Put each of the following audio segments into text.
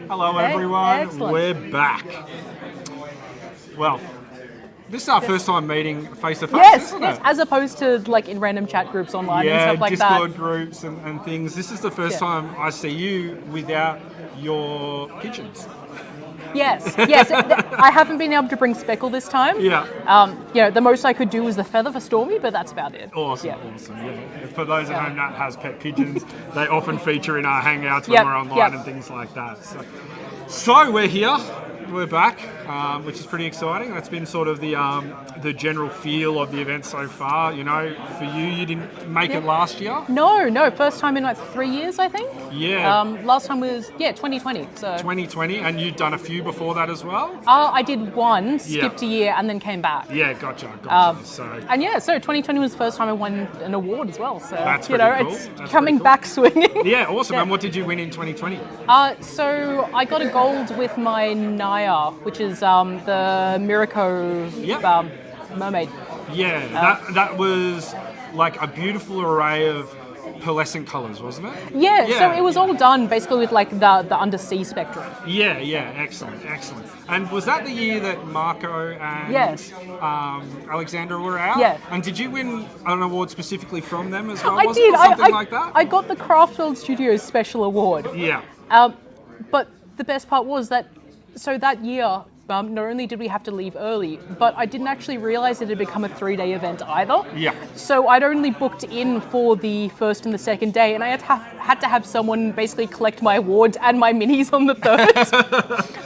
Hello everyone, Excellent. we're back. Well, this is our first time meeting face to face, Yes, isn't yes, it? as opposed to like in random chat groups online and Yeah, stuff like Discord that. groups and things. This is the first Yeah. time I see you without your pigeons. Yes, yes. I haven't been able to bring Speckle this time. Yeah. The most I could do was the feather for Stormy, but that's about it. Awesome, Yeah. awesome. Yeah. For those at home, Nat has pet pigeons. They often feature in our hangouts when Yep, we're online yep. and things like that. So we're here. We're back, which is pretty exciting. That's been sort of the general feel of the event so far. You know, for you didn't make it last year. No, first time in like 3 years, I think. Yeah. Last time was 2020. So 2020, and you'd done a few before that as well. I did one, skipped a year, and then came back. Yeah, gotcha. So So 2020 was the first time I won an award as well. So That's you know, pretty cool. it's That's coming pretty cool. back swinging. yeah, awesome. Yeah. And what did you win in 2020? So I got a gold with my Naya, which is the Miraco mermaid. Yeah, that was like a beautiful array of pearlescent colours, wasn't it? Yeah, so it was all done basically with like the undersea spectrum. Yeah, excellent. And was that the year that Marco and Yes. Alexandra were out? Yeah. And did you win an award specifically from them as well? I was did. It, or something like that? I got the Craftworld Studios Special Award. Yeah. But the best part was that, so that year, not only did we have to leave early, but I didn't actually realise it had become a 3-day event either. Yeah. So I'd only booked in for the first and the second day, and I had to have someone basically collect my awards and my minis on the third.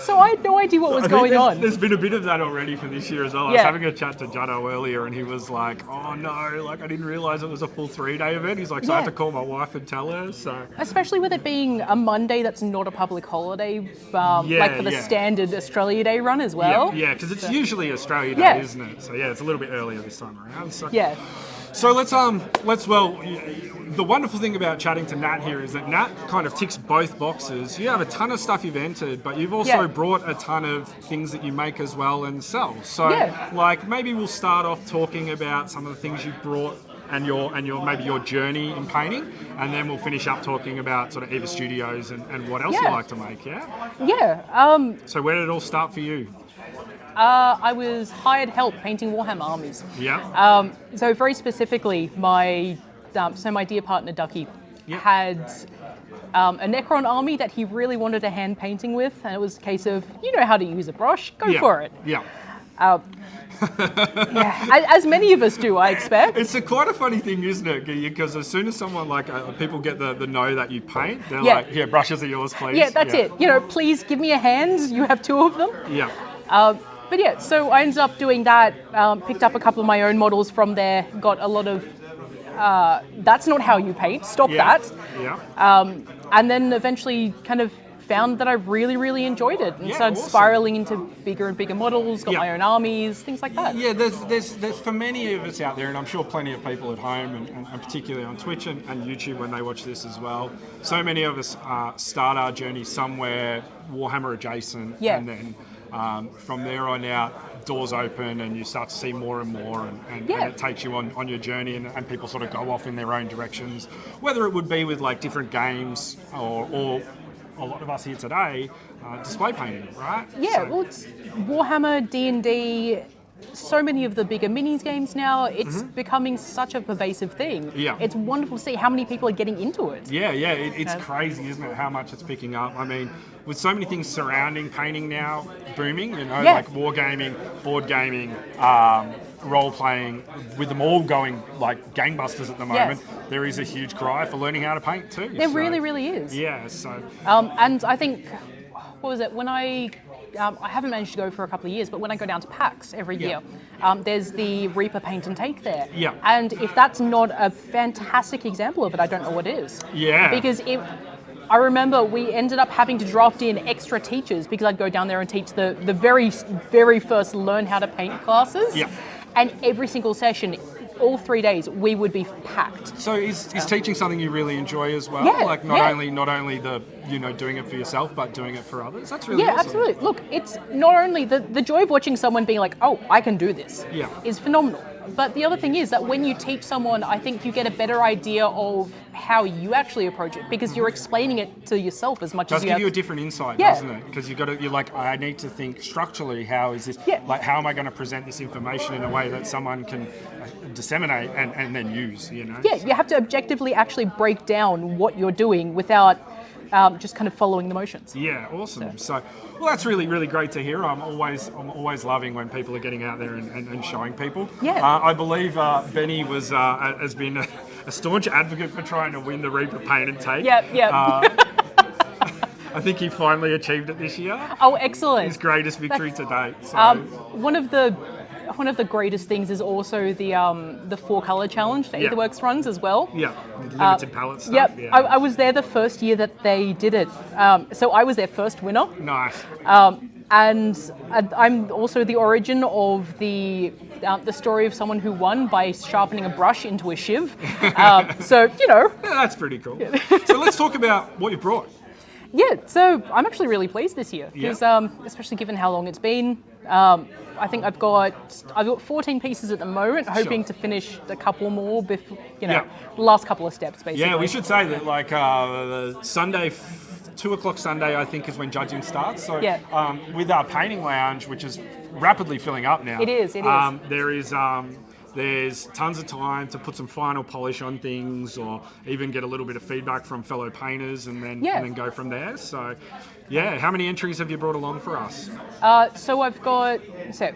So I had no idea what was going on. There's been a bit of that already for this year as well. I was Yeah. having a chat to Juddo earlier, and he was like, "Oh no, like I didn't realise it was a full 3-day event." He's like, "So I had to call my wife and tell her." So Especially with it being a Monday that's not a public holiday, like for the standard Australia Day run as well. yeah, because it's usually Australia Day, Yeah. isn't it? So yeah, it's a little bit earlier this time around. So Yeah. So let's the wonderful thing about chatting to Nat here is that Nat kind of ticks both boxes. You have a ton of stuff you've entered, but you've also brought a ton of things that you make as well and sell. So like maybe we'll start off talking about some of the things you've brought and your maybe your journey in painting, and then we'll finish up talking about sort of Eva Studios and what else you like to make, Yeah. So where did it all start for you? I was hired help painting Warhammer armies. Yeah. So very specifically, my dear partner Ducky had a Necron army that he really wanted a hand painting with, and it was a case of, you know how to use a brush, go for it. Yeah. As many of us do, I expect. It's quite a funny thing, isn't it? Because as soon as someone people get the know that you paint, they're like, "Yeah, brushes are yours, please." Yeah, that's it. You know, please give me a hand. You have 2 of them. Yeah. But yeah, so I ended up doing that. Picked up a couple of my own models from there. Got a lot of. That's not how you paint. Stop that. Yeah. And then eventually, kind of found that I really, really enjoyed it, and started spiraling into bigger and bigger models. Got my own armies, things like that. Yeah, there's for many of us out there, and I'm sure plenty of people at home, and particularly on Twitch and YouTube when they watch this as well. So many of us start our journey somewhere Warhammer adjacent, and then from there on out, doors open and you start to see more and more, and it takes you on your journey, and people sort of go off in their own directions, whether it would be with like different games or a lot of us here today, display painting, right? Yeah, well, it's Warhammer, D&D, so many of the bigger minis games now, it's becoming such a pervasive thing. Yeah. It's wonderful to see how many people are getting into it. Yeah, it's crazy, isn't it, how much it's picking up. I mean, with so many things surrounding painting now booming, you know, like wargaming, board gaming, role-playing, with them all going like gangbusters at the moment, there is a huge cry for learning how to paint too. There really, really is. Yeah, so... and I think, what was it, when I haven't managed to go for a couple of years, but when I go down to PAX every year, there's the Reaper Paint and Take there. Yeah. And if that's not a fantastic example of it, I don't know what is. Yeah. Because I remember we ended up having to draft in extra teachers because I'd go down there and teach the very, very first learn how to paint classes. Yeah. And every single session, all 3 days, we would be packed. So is teaching something you really enjoy as well? Yeah, like not only doing it for yourself, but doing it for others. That's really awesome. Absolutely. Look, it's not only the joy of watching someone being like, oh, I can do this is phenomenal. But the other thing is that when you teach someone, I think you get a better idea of how you actually approach it because you're explaining it to yourself as much as you give you a different insight, doesn't it? Because you're like, I need to think structurally, how is this, like, how am I going to present this information in a way that someone can disseminate and then use, Yeah, you have to objectively actually break down what you're doing without just kind of following the motions. Yeah, awesome. So, well, that's really, really great to hear. I'm always loving when people are getting out there and showing people. Yeah. I believe Benny has been a staunch advocate for trying to win the Reaper Paint and Take. Yeah. I think he finally achieved it this year. Oh, excellent. His greatest victory to date. So. One of the greatest things is also the 4-color challenge that Etherworks runs as well. Yeah, limited palette stuff. Yep. Yeah. I was there the first year that they did it. So I was their first winner. Nice. And I'm also the origin of the story of someone who won by sharpening a brush into a shiv. So, Yeah, that's pretty cool. So let's talk about what you brought. Yeah, so I'm actually really pleased this year because, especially given how long it's been. I think I've got 14 pieces at the moment, hoping to finish a couple more before, the last couple of steps, basically. Yeah, we should say that the Sunday, 2 o'clock Sunday, I think, is when judging starts. So with our painting lounge, which is rapidly filling up now. It is. There's tons of time to put some final polish on things, or even get a little bit of feedback from fellow painters, and then go from there. So, how many entries have you brought along for us? So I've got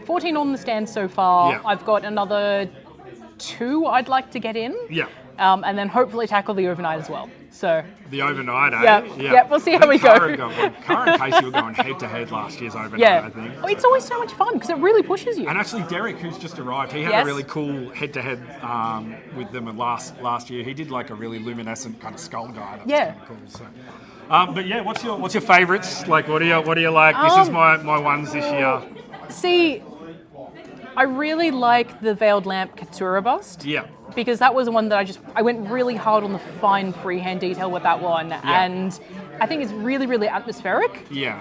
14 on the stand so far. Yeah. I've got another 2 I'd like to get in. Yeah. And then hopefully tackle the overnight as well. So the overnight, eh? Yeah, we'll see how we go. Cara and Casey were going head-to-head last year's overnight, I think. Oh, it's always so much fun because it really pushes you. And actually, Derek, who's just arrived, he had a really cool head-to-head with them last year. He did like a really luminescent kind of skull guy. That was kind of cool. So. But what's your favourites? Like, what do you like? This is my ones this year. See, I really like the Veiled Lamp Katura bust. Yeah. Because that was the one that I went really hard on the fine freehand detail with that one. Yeah. And I think it's really, really atmospheric. Yeah.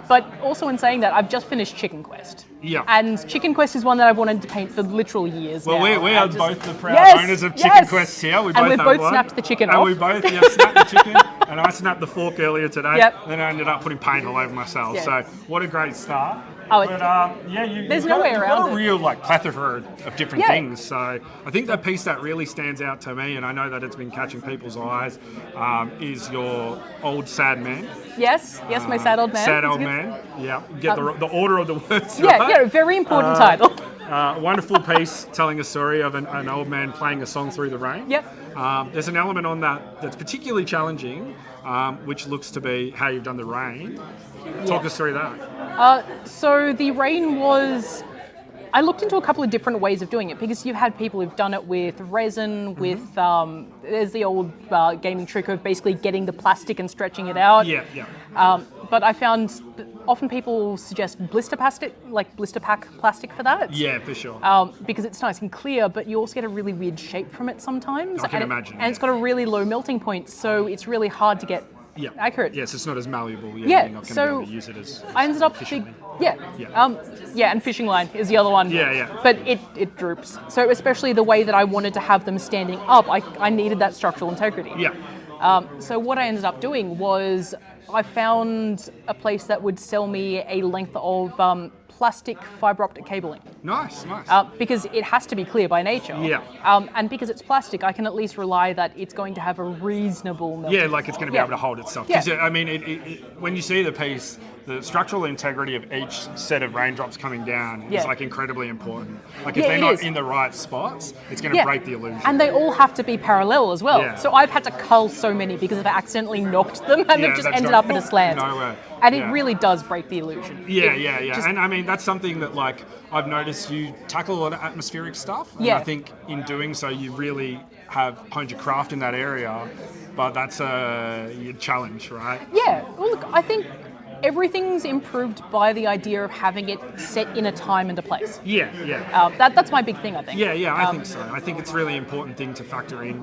But also in saying that, I've just finished Chicken Quest. Yeah. And Chicken Quest is one that I've wanted to paint for literal years now. Well, we are both the proud owners of Chicken Quest here. We both snapped the chicken off. And we both snapped the chicken. And I snapped the fork earlier today. Yep. Then I ended up putting paint all over myself. Yeah. So what a great start. Oh, but there's no way around it. You've got a real plethora of different things. So I think the piece that really stands out to me, and I know that it's been catching people's eyes, is your old sad man. Yes, my sad old man. Sad old man. Yeah, get the order of the words right. Yeah, very important title. Wonderful piece telling a story of an old man playing a song through the rain. Yep. There's an element on that's particularly challenging, which looks to be how you've done the rain. Talk us through that. So the rain was... I looked into a couple of different ways of doing it because you've had people who've done it with resin, with... there's the old gaming trick of basically getting the plastic and stretching it out. Yeah. But I found often people suggest blister pack plastic for that. Yeah, for sure. Because it's nice and clear, but you also get a really weird shape from it sometimes. I can imagine. And it's got a really low melting point, so it's really hard to get accurate. Yes, it's not as malleable. You're not going to be able to use it as I ended up and fishing line is the other one. Yeah. But it droops. So especially the way that I wanted to have them standing up, I needed that structural integrity. Yeah. So what I ended up doing was I found a place that would sell me a length of plastic fiber optic cabling. Nice. Because it has to be clear by nature. Yeah. And because it's plastic, I can at least rely that it's going to have a reasonable melting. Yeah, like it's going to be able to hold itself. Yeah. I mean, when you see the piece, the structural integrity of each set of raindrops coming down is like incredibly important. Like if they're not in the right spots, it's going to break the illusion. And they all have to be parallel as well. Yeah. So I've had to cull so many because I've accidentally knocked them and they've just ended up in a slant. Nowhere. And it really does break the illusion. Yeah. And I mean, that's something that I've noticed you tackle a lot of atmospheric stuff. And I think in doing so, you really have honed your craft in that area. But that's your challenge, right? Yeah. Well, look, I think everything's improved by the idea of having it set in a time and a place. Yeah. That's my big thing, I think. Yeah, I think so. I think it's a really important thing to factor in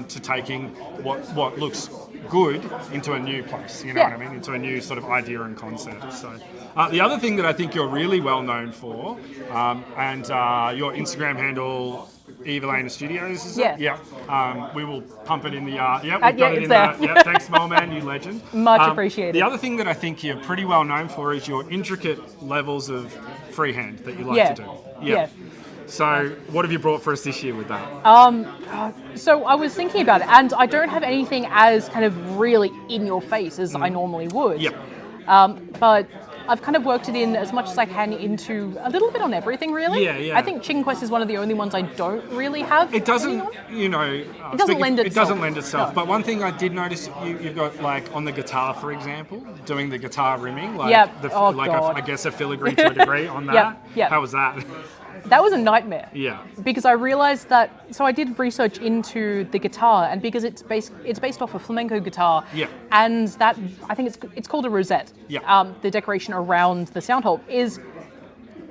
to taking what looks good into a new place, you know what I mean? Into a new sort of idea and concept. So the other thing that I think you're really well known for, and your Instagram handle, Eva Laina Studios, is it? Yeah. We will pump it in the we've got it in there. Yeah, thanks, Small Man, you legend. Much appreciated. The other thing that I think you're pretty well known for is your intricate levels of freehand that you like to do. Yeah. So, what have you brought for us this year with that? So I was thinking about it, and I don't have anything as kind of really in your face as I normally would. Yeah. But I've kind of worked it in as much as I can into a little bit on everything, really. Yeah. I think Chicken Quest is one of the only ones I don't really have. It doesn't, it doesn't lend itself. It doesn't lend itself. No. But one thing I did notice, you've got like on the guitar, for example, doing the guitar rimming, like God. I guess a filigree to a degree on that. Yep. How was that? That was a nightmare. Yeah. Because I realized that, so I did research into the guitar, and because it's based off a flamenco guitar. Yeah. And that, I think it's called a rosette. Yeah. The decoration around the sound hole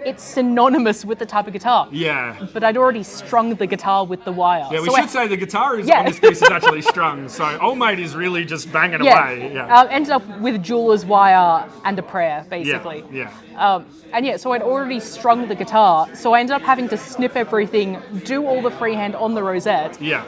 it's synonymous with the type of guitar. Yeah. But I'd already strung the guitar with the wire. Yeah, we should say the guitar is on this piece is actually strung, so Old Mate is really just banging away. Yeah. Ended up with jeweler's wire and a prayer, basically. Yeah. So I'd already strung the guitar, so I ended up having to snip everything, do all the freehand on the rosette. Yeah.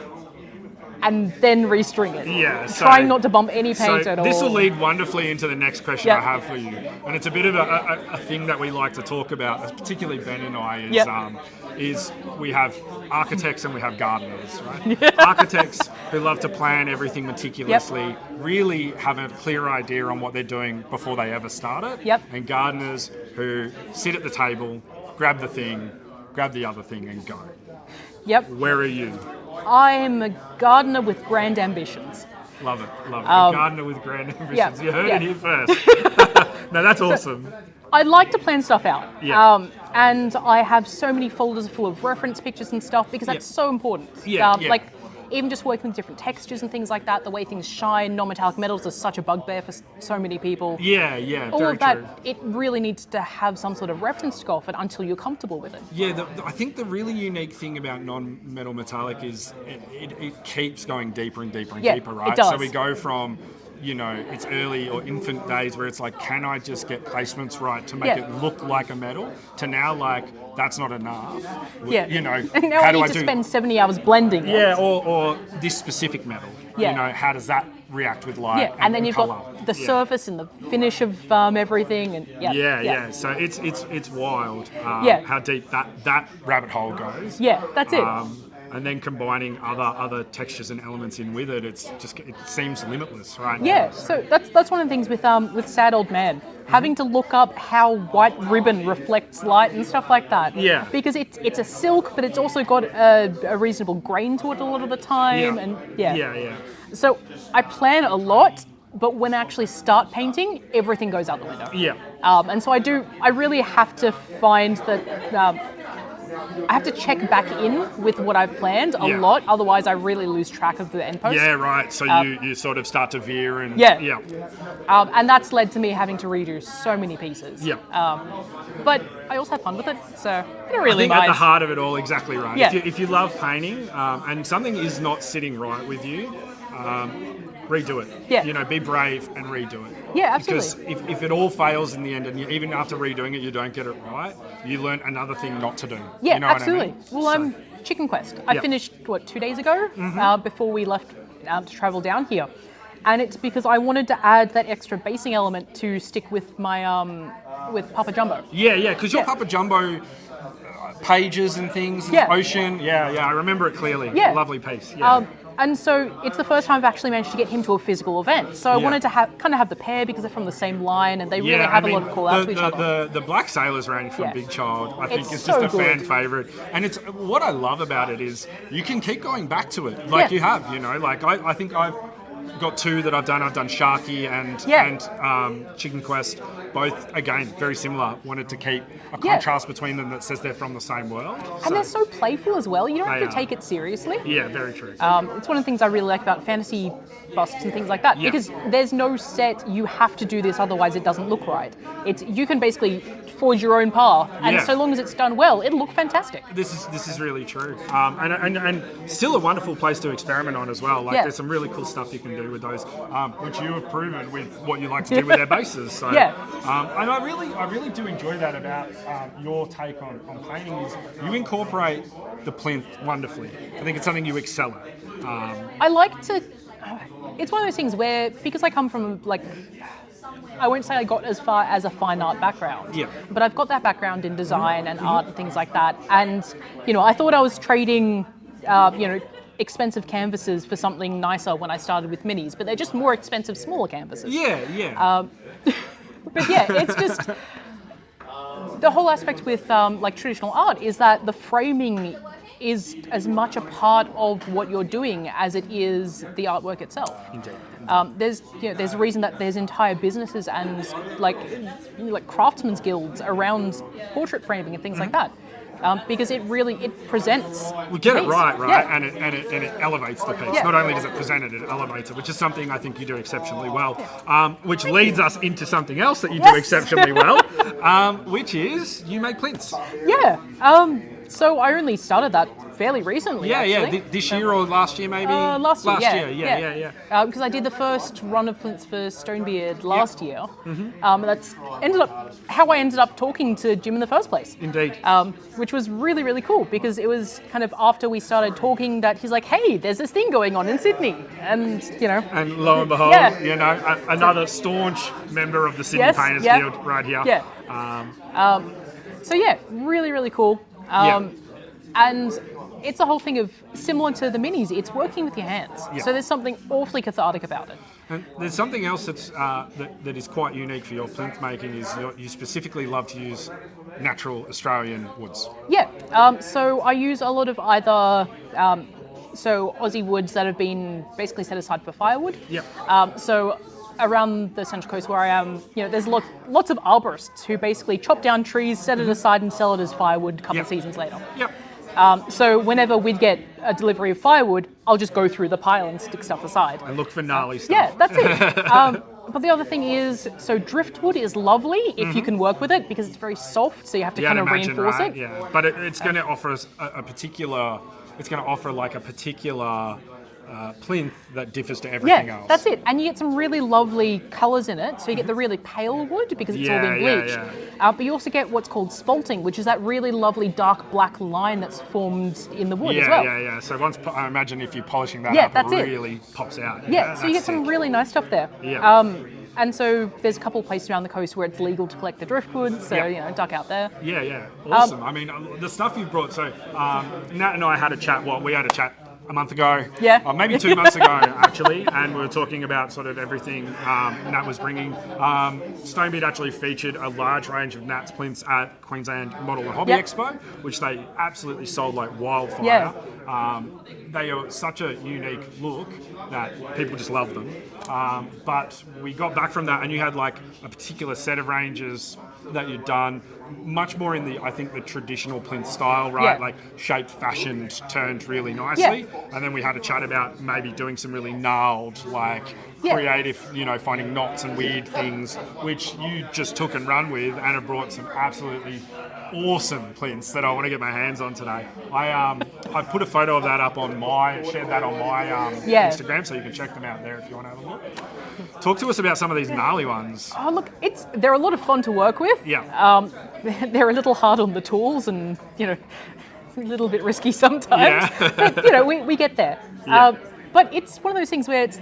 And then restring it. Yeah. Trying not to bump any paint at all. This will lead wonderfully into the next question I have for you. And it's a bit of a thing that we like to talk about, particularly Ben and I, is we have architects and we have gardeners, right? Architects who love to plan everything meticulously, really have a clear idea on what they're doing before they ever start it. And gardeners who sit at the table, grab the thing, grab the other thing and go. Where are you? I'm a gardener with grand ambitions. Love it. A gardener with grand ambitions. You heard it here first. No, that's awesome. I like to plan stuff out. Yeah. And I have so many folders full of reference pictures and stuff because that's so important. Like, even just working with different textures and things like that, the way things shine, non-metallic metals are such a bugbear for so many people. Yeah, all very of that, true. It really needs to have some sort of reference to go off it until you're comfortable with it. Yeah, I think the really unique thing about non-metal metallic is it keeps going deeper and deeper and deeper, right? It does. So we go from, its early or infant days where it's like, can I just get placements right to make it look like a metal? To now, like, that's not enough. And now I need to spend 70 hours blending it. Yeah, or this specific metal. How does that react with light? And then you've color? got the surface and the finish of everything, and So it's wild how deep that rabbit hole goes. Yeah, that's it. And then combining other textures and elements in with it, it seems limitless, right? Yeah, so that's one of the things with Sad Old Man, having to look up how white ribbon reflects light and stuff like that. Yeah. Because it's a silk, but it's also got a reasonable grain to it a lot of the time, and Yeah. So I plan a lot, but when I actually start painting, everything goes out the window. Yeah. And so I really have to find that. I have to check back in with what I've planned a lot, otherwise I really lose track of the end post. Yeah, right. So you sort of start to veer and... And that's led to me having to redo so many pieces. Yeah. But I also have fun with it, so I don't I really think mind. at the heart of it all, exactly right. Yeah. If you love painting and something is not sitting right with you, redo it. Yeah. Be brave and redo it. Yeah, absolutely. Because if it all fails in the end, and even after redoing it, you don't get it right, you learn another thing not to do. Yeah, you know absolutely. What I mean? Well, Chicken Quest. I finished, 2 days ago, before we left to travel down here. And it's because I wanted to add that extra basing element to stick with my, with Papa Jumbo. Yeah, because your Papa Jumbo pages and things, ocean, I remember it clearly. Yeah. Lovely piece. Yeah. And so it's the first time I've actually managed to get him to a physical event. So I wanted to have the pair because they're from the same line and they really have a lot of call-outs to each other. The Black Sailors range from Big Child, I think, is just so a fan good. favourite. And it's what I love about it is you can keep going back to it, like you have. Like I think I've got 2 that I've done. I've done Sharky and Chicken Quest. Both, again, very similar. Wanted to keep a contrast between them that says they're from the same world. And they're so playful as well. You don't have to take it seriously. Yeah, very true. It's one of the things I really like about fantasy busts and things like that. Because there's no set, you have to do this, otherwise it doesn't look right. You can basically forge your own path, and so long as it's done well, it'll look fantastic. This is really true. And still a wonderful place to experiment on as well. Like there's some really cool stuff you can can do with those, which you have proven with what you like to do with their bases. So, Yeah. And I really do enjoy that about your take on painting is you incorporate the plinth wonderfully. I think it's something you excel at. I like to. It's one of those things where, because I come from I won't say I got as far as a fine art background, but I've got that background in design and art and things like that. And I thought I was trading, expensive canvases for something nicer when I started with minis, but they're just more expensive, smaller canvases. Yeah. But yeah, it's just the whole aspect with traditional art is that the framing is as much a part of what you're doing as it is the artwork itself. Indeed. There's a reason that there's entire businesses and like craftsmen's guilds around portrait framing and things like that. Because it presents. We get it right, Yeah. and it elevates the piece. Yeah. Not only does it present it, it elevates it, which is something I think you do exceptionally well. Which leads us into something else that you do exceptionally well, which is you make plinths. Yeah. So I only started that fairly recently. Actually. This year or last year maybe? Last year. Yeah. Because I did the first run of plinths for Stonebeard last year. That's ended up how I ended up talking to Jim in the first place. Indeed. Which was really, really cool because it was kind of after we started talking that he's like, hey, there's this thing going on in Sydney. And, And lo and behold, another staunch member of the Sydney Painters Guild right here. Yeah. So yeah, really, really cool. And it's a whole thing of, similar to the minis, it's working with your hands. Yeah. So there's something awfully cathartic about it. And there's something else that's that is quite unique for your plinth making is you specifically love to use natural Australian woods. Yeah. So I use a lot of either Aussie woods that have been basically set aside for firewood. Yeah. So around the Central Coast where I am, there's lots of arborists who basically chop down trees, set it aside and sell it as firewood a couple of seasons later. Yep. So whenever we'd get a delivery of firewood, I'll just go through the pile and stick stuff aside. And look for gnarly stuff. Yeah, that's it. But the other thing is, so driftwood is lovely if you can work with it because it's very soft, so you have to kind of reinforce it. Yeah, but it's going to offer us a particular. It's going to offer like a particular plinth that differs to everything else. That's it. And you get some really lovely colours in it. So you get the really pale wood because it's all been bleached. But you also get what's called spalting, which is that really lovely dark black line that's formed in the wood as well. Yeah. So I imagine if you're polishing that up, it really pops out. Yeah, so you get some really nice stuff there. Yeah. And so there's a couple of places around the coast where it's legal to collect the driftwood, so duck out there. Yeah. Awesome. I mean, the stuff you've brought. So Nat and I had a chat. We had a chat a month ago, maybe 2 months ago actually, and we were talking about sort of everything Nat was bringing. Stonebeard actually featured a large range of Nat's plinths at Queensland Model and Hobby Expo, which they absolutely sold like wildfire. They are such a unique look that people just love them. But we got back from that and you had like a particular set of ranges that you'd done, much more in the traditional plinth style, right? Like shaped, fashioned, turned really nicely. And then we had a chat about maybe doing some really gnarled, creative, finding knots and weird things, which you just took and run with and have brought some absolutely awesome plinths that I want to get my hands on today. I put a photo of that up on shared that on my Instagram, so you can check them out there if you want to have a look. Talk to us about some of these gnarly ones. Oh look, they're a lot of fun to work with. Yeah. They're a little hard on the tools and, a little bit risky sometimes. But, we get there. Yeah. But it's one of those things where it's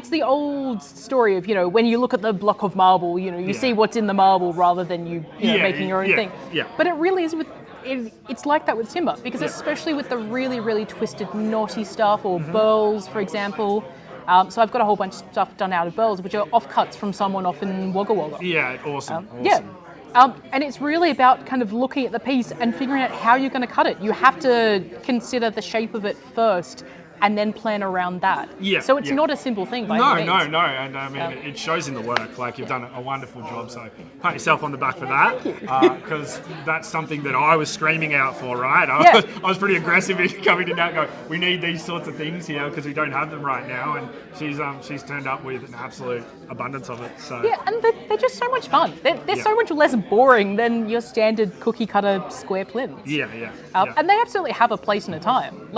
the old story of, when you look at the block of marble, you see what's in the marble rather than you making your own thing. Yeah. But it really is it's like that with timber because especially with the really, really twisted, knotty stuff or burls, for example. So I've got a whole bunch of stuff done out of burls, which are offcuts from someone off in Wagga Wagga. Yeah, awesome. And it's really about kind of looking at the piece and figuring out how you're going to cut it. You have to consider the shape of it first and then plan around that. So it's not a simple thing by any means. No. And I mean, it shows in the work. Like, you've done a wonderful job. So pat yourself on the back for that. Because that's something that I was screaming out for, right? I was pretty aggressive in coming to Nat and go, we need these sorts of things here because we don't have them right now. And she's turned up with an absolute abundance of it. So and they're just so much fun. They're so much less boring than your standard cookie cutter square plinths. Yeah. And they absolutely have a place and a time.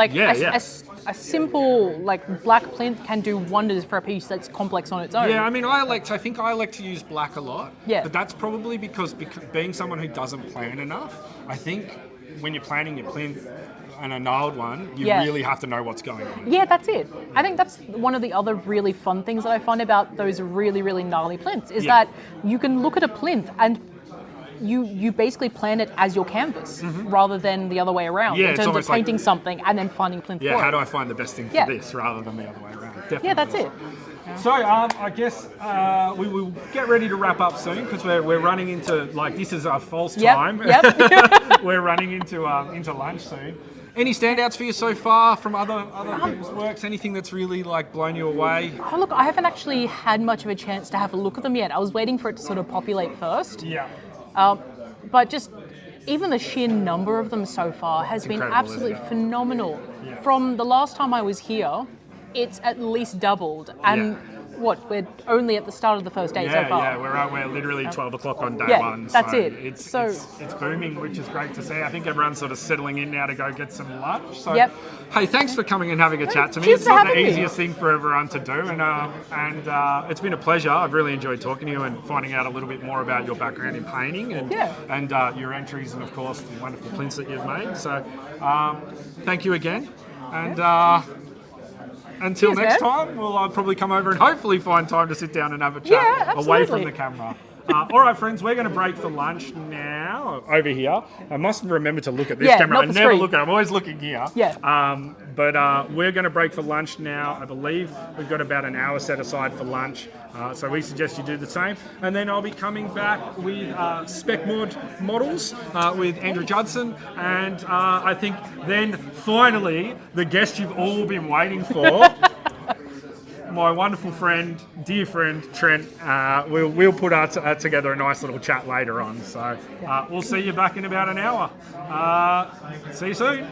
a simple like black plinth can do wonders for a piece that's complex on its own. Yeah, I mean, I think I elect to use black a lot. Yeah. But that's probably because being someone who doesn't plan enough, I think when you're planning your plinth and a gnarled one, you really have to know what's going on. Yeah, that's it. I think that's one of the other really fun things that I find about those really, really gnarly plinths is that you can look at a plinth and you basically plan it as your canvas rather than the other way around in terms of painting something and then finding plinth for it. How do I find the best thing for this rather than the other way around? Definitely. Yeah, that's it. So I guess we will get ready to wrap up soon because we're running into, like, this is a false time. Yep. We're running into lunch soon. Any standouts for you so far from other people's works? Anything that's really like blown you away? Oh, look, I haven't actually had much of a chance to have a look at them yet. I was waiting for it to sort of populate first. Yeah. But just even the sheer number of them so far has been absolutely phenomenal. Yeah. From the last time I was here, it's at least doubled. And we're only at the start of the first day so far. Yeah, we're literally 12 o'clock on day one. That's so it. It's booming, which is great to see. I think everyone's sort of settling in now to go get some lunch. So, hey, thanks for coming and having a chat to me. It's not the easiest thing for everyone to do, and it's been a pleasure. I've really enjoyed talking to you and finding out a little bit more about your background in painting and your entries and, of course, the wonderful plinths that you've made. So, thank you again, and. Until next time, we'll probably come over and hopefully find time to sit down and have a chat away from the camera. All right, friends, we're going to break for lunch now over here. I must remember to look at this camera. I never look at it. I'm always looking here. But we're going to break for lunch now. I believe we've got about an hour set aside for lunch. So we suggest you do the same. And then I'll be coming back with Spec Mod models with Andrew Judson. And I think then finally, the guest you've all been waiting for, my wonderful friend, dear friend, Trent. We'll put together a nice little chat later on. So we'll see you back in about an hour. See you soon.